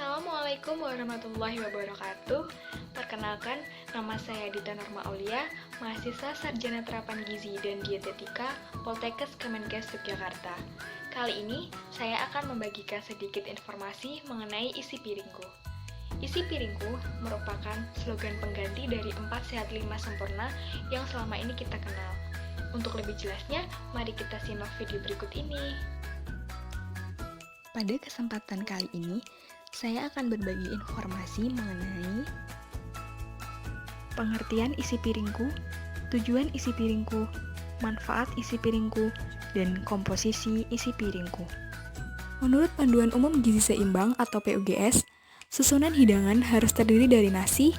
Assalamualaikum warahmatullahi wabarakatuh. Perkenalkan, nama saya Dita Norma Aulia, mahasiswa Sarjana Terapan Gizi dan Dietetika Poltekkes Kemenkes Yogyakarta. Kali ini, saya akan membagikan sedikit informasi mengenai isi piringku. Isi piringku merupakan slogan pengganti dari 4 sehat 5 sempurna yang selama ini kita kenal. Untuk lebih jelasnya, mari kita simak video berikut ini. Pada kesempatan kali ini, saya akan berbagi informasi mengenai pengertian isi piringku, tujuan isi piringku, manfaat isi piringku, dan komposisi isi piringku. Menurut Panduan Umum Gizi Seimbang atau PUGS, susunan hidangan harus terdiri dari nasi,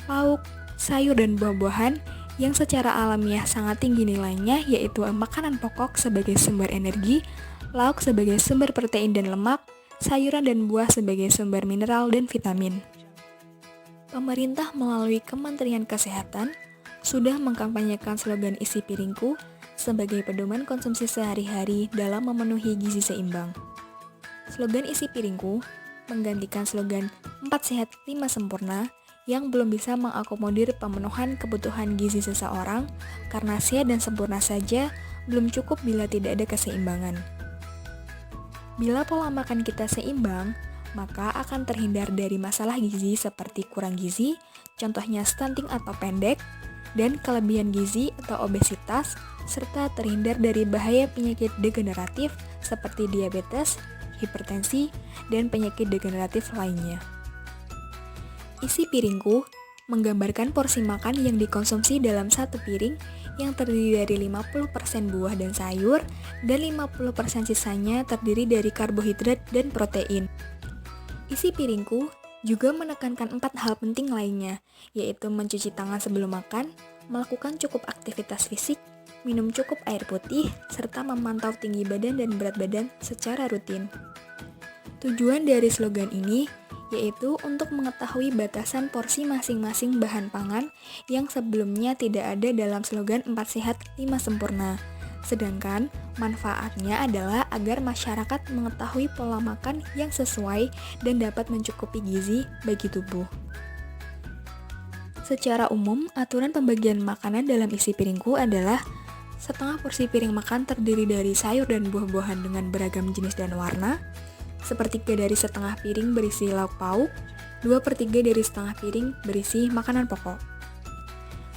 lauk, sayur, dan buah-buahan yang secara alamiah sangat tinggi nilainya, yaitu makanan pokok sebagai sumber energi, lauk sebagai sumber protein dan lemak, sayuran dan buah sebagai sumber mineral dan vitamin. Pemerintah melalui Kementerian Kesehatan sudah mengkampanyekan slogan isi piringku sebagai pedoman konsumsi sehari-hari dalam memenuhi gizi seimbang. Slogan isi piringku menggantikan slogan 4 sehat 5 sempurna yang belum bisa mengakomodir pemenuhan kebutuhan gizi seseorang karena sehat dan sempurna saja belum cukup bila tidak ada keseimbangan. Bila pola makan kita seimbang, maka akan terhindar dari masalah gizi seperti kurang gizi, contohnya stunting atau pendek, dan kelebihan gizi atau obesitas, serta terhindar dari bahaya penyakit degeneratif seperti diabetes, hipertensi, dan penyakit degeneratif lainnya. Isi piringku menggambarkan porsi makan yang dikonsumsi dalam satu piring yang terdiri dari 50% buah dan sayur dan 50% sisanya terdiri dari karbohidrat dan protein. Isi piringku juga menekankan 4 hal penting lainnya, yaitu mencuci tangan sebelum makan, melakukan cukup aktivitas fisik, minum cukup air putih, serta memantau tinggi badan dan berat badan secara rutin. Tujuan dari slogan ini yaitu untuk mengetahui batasan porsi masing-masing bahan pangan yang sebelumnya tidak ada dalam slogan 4 sehat 5 sempurna. Sedangkan manfaatnya adalah agar masyarakat mengetahui pola makan yang sesuai dan dapat mencukupi gizi bagi tubuh. Secara umum, aturan pembagian makanan dalam isi piringku adalah setengah porsi piring makan terdiri dari sayur dan buah-buahan dengan beragam jenis dan warna, sepertiga dari setengah piring berisi lauk pauk, 2/3 dari setengah piring berisi makanan pokok.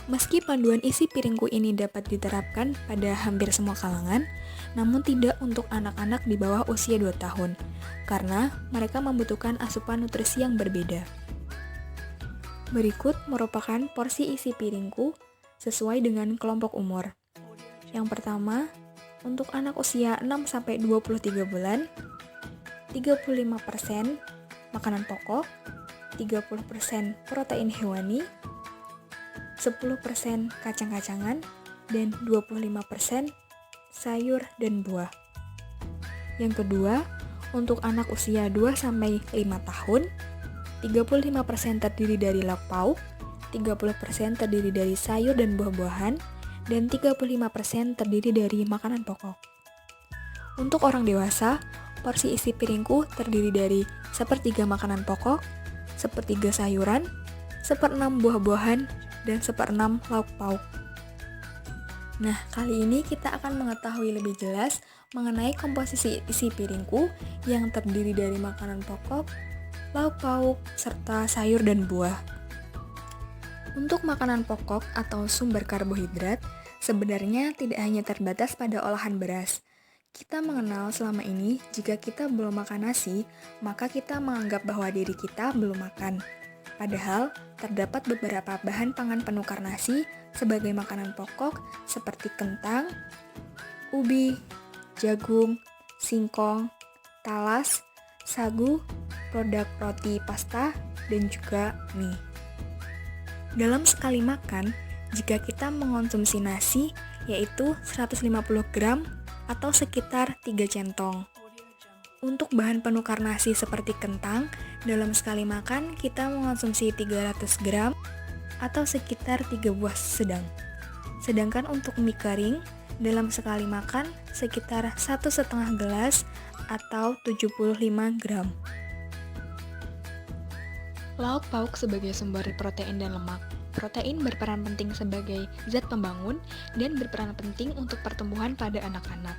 Meski panduan isi piringku ini dapat diterapkan pada hampir semua kalangan, namun tidak untuk anak-anak di bawah usia 2 tahun, karena mereka membutuhkan asupan nutrisi yang berbeda. Berikut merupakan porsi isi piringku sesuai dengan kelompok umur. Yang pertama, untuk anak usia 6-23 bulan, 35% makanan pokok, 30% protein hewani, 10% kacang-kacangan, dan 25% sayur dan buah. Yang kedua, untuk anak usia 2-5 tahun, 35% terdiri dari lauk pauk, 30% terdiri dari sayur dan buah-buahan, dan 35% terdiri dari makanan pokok. Untuk orang dewasa, porsi isi piringku terdiri dari 1/3 makanan pokok, 1/3 sayuran, 1/6 buah-buahan, dan 1/6 lauk pauk. Nah, kali ini kita akan mengetahui lebih jelas mengenai komposisi isi piringku yang terdiri dari makanan pokok, lauk pauk, serta sayur dan buah. Untuk makanan pokok atau sumber karbohidrat, sebenarnya tidak hanya terbatas pada olahan beras. Kita mengenal selama ini, jika kita belum makan nasi, maka kita menganggap bahwa diri kita belum makan. Padahal, terdapat beberapa bahan pangan penukar nasi sebagai makanan pokok seperti kentang, ubi, jagung, singkong, talas, sagu, produk roti pasta, dan juga mie. Dalam sekali makan, jika kita mengonsumsi nasi, yaitu 150 gram atau sekitar 3 centong. Untuk bahan penukar nasi seperti kentang, dalam sekali makan kita mengonsumsi 300 gram atau sekitar 3 buah sedang. Sedangkan untuk mie kering, dalam sekali makan sekitar 1,5 gelas atau 75 gram. Lauk pauk sebagai sumber protein dan lemak. Protein berperan penting sebagai zat pembangun dan berperan penting untuk pertumbuhan pada anak-anak.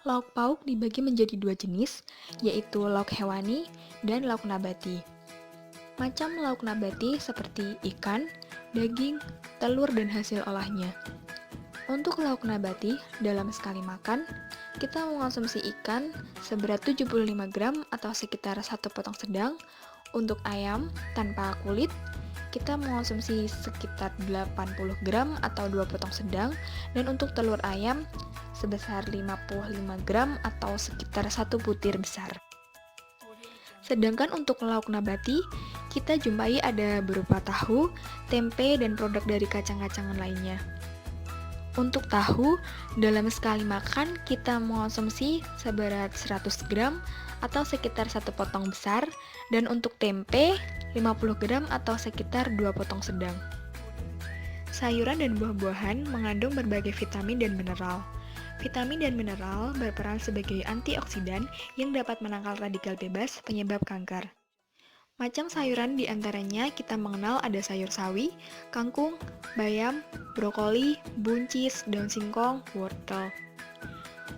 Lauk pauk dibagi menjadi dua jenis, yaitu lauk hewani dan lauk nabati. Macam lauk nabati seperti ikan, daging, telur, dan hasil olahnya. Untuk lauk nabati, dalam sekali makan, kita mengonsumsi ikan seberat 75 gram atau sekitar 1 potong sedang. Untuk ayam tanpa kulit, kita mengonsumsi sekitar 80 gram atau 2 potong sedang. Dan untuk telur ayam, sebesar 55 gram atau sekitar 1 butir besar. Sedangkan untuk lauk nabati, kita jumpai ada berupa tahu, tempe, dan produk dari kacang-kacangan lainnya. Untuk tahu, dalam sekali makan kita mengonsumsi seberat 100 gram atau sekitar 1 potong besar, dan untuk tempe 50 gram atau sekitar 2 potong sedang. Sayuran dan buah-buahan mengandung berbagai vitamin dan mineral. Vitamin dan mineral berperan sebagai antioksidan yang dapat menangkal radikal bebas penyebab kanker. Macam sayuran diantaranya kita mengenal ada sayur sawi, kangkung, bayam, brokoli, buncis, daun singkong, wortel.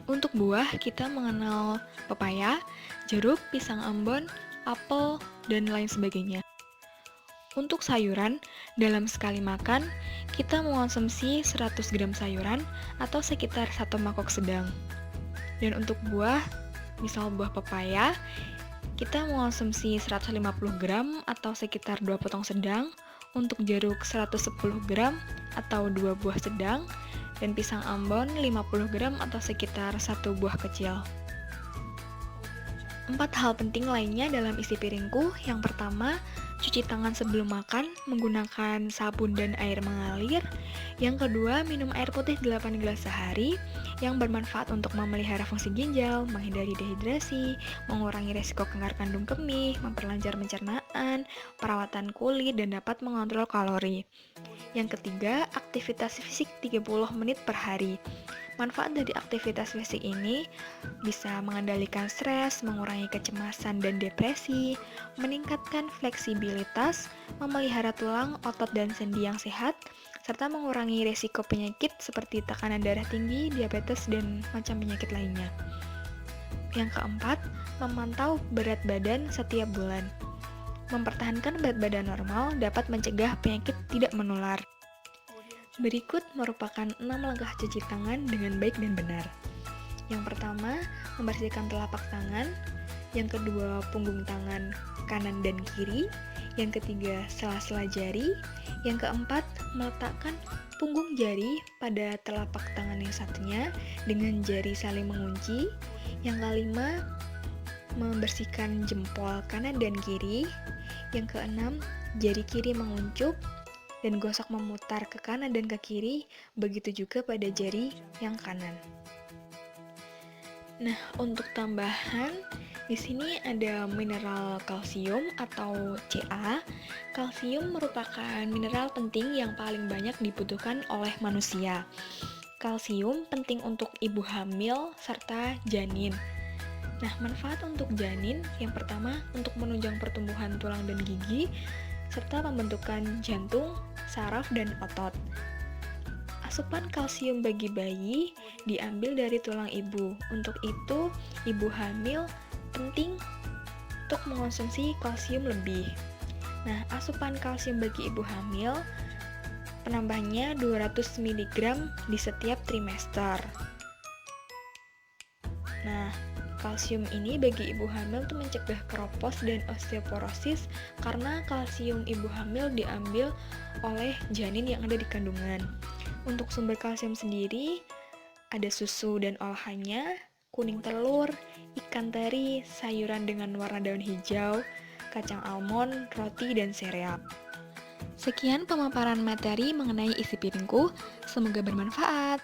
Untuk buah kita mengenal pepaya, jeruk, pisang ambon, apel, dan lain sebagainya. Untuk sayuran, dalam sekali makan, kita mengonsumsi 100 gram sayuran atau sekitar 1 mangkok sedang. Dan untuk buah, misal buah pepaya, kita mengonsumsi 150 gram atau sekitar 2 potong sedang. Untuk jeruk 110 gram atau 2 buah sedang. Dan pisang ambon 50 gram atau sekitar 1 buah kecil. 4 hal penting lainnya dalam isi piringku. Yang pertama, cuci tangan sebelum makan menggunakan sabun dan air mengalir. Yang kedua, minum air putih 8 gelas sehari yang bermanfaat untuk memelihara fungsi ginjal, menghindari dehidrasi, mengurangi resiko kanker kandung kemih, memperlancar pencernaan, perawatan kulit, dan dapat mengontrol kalori. Yang ketiga, aktivitas fisik 30 menit per hari. Manfaat dari aktivitas fisik ini bisa mengendalikan stres, mengurangi kecemasan dan depresi, meningkatkan fleksibilitas, memelihara tulang, otot, dan sendi yang sehat, serta mengurangi resiko penyakit seperti tekanan darah tinggi, diabetes, dan macam penyakit lainnya. Yang keempat, memantau berat badan setiap bulan. Mempertahankan berat badan normal dapat mencegah penyakit tidak menular. Berikut merupakan 6 langkah cuci tangan dengan baik dan benar. Yang pertama, membersihkan telapak tangan. Yang kedua, punggung tangan kanan dan kiri. Yang ketiga, sela-sela jari. Yang keempat, meletakkan punggung jari pada telapak tangan yang satunya dengan jari saling mengunci. Yang kelima, membersihkan jempol kanan dan kiri. Yang keenam, jari kiri menguncup dan gosok memutar ke kanan dan ke kiri, begitu juga pada jari yang kanan. Nah, untuk tambahan, di sini ada mineral kalsium atau Ca. Kalsium merupakan mineral penting yang paling banyak dibutuhkan oleh manusia. Kalsium penting untuk ibu hamil serta janin. Nah, manfaat untuk janin yang pertama untuk menunjang pertumbuhan tulang dan gigi, serta pembentukan jantung, saraf, dan otot. Asupan kalsium bagi bayi diambil dari tulang ibu. Untuk itu, ibu hamil penting untuk mengonsumsi kalsium lebih. Nah, asupan kalsium bagi ibu hamil penambahnya 200 mg di setiap trimester. Nah, kalsium ini bagi ibu hamil tuh mencegah keropos dan osteoporosis karena kalsium ibu hamil diambil oleh janin yang ada di kandungan. Untuk sumber kalsium sendiri ada susu dan olahannya, kuning telur, ikan teri, sayuran dengan warna daun hijau, kacang almond, roti, dan sereal. Sekian pemaparan materi mengenai isi piringku, semoga bermanfaat.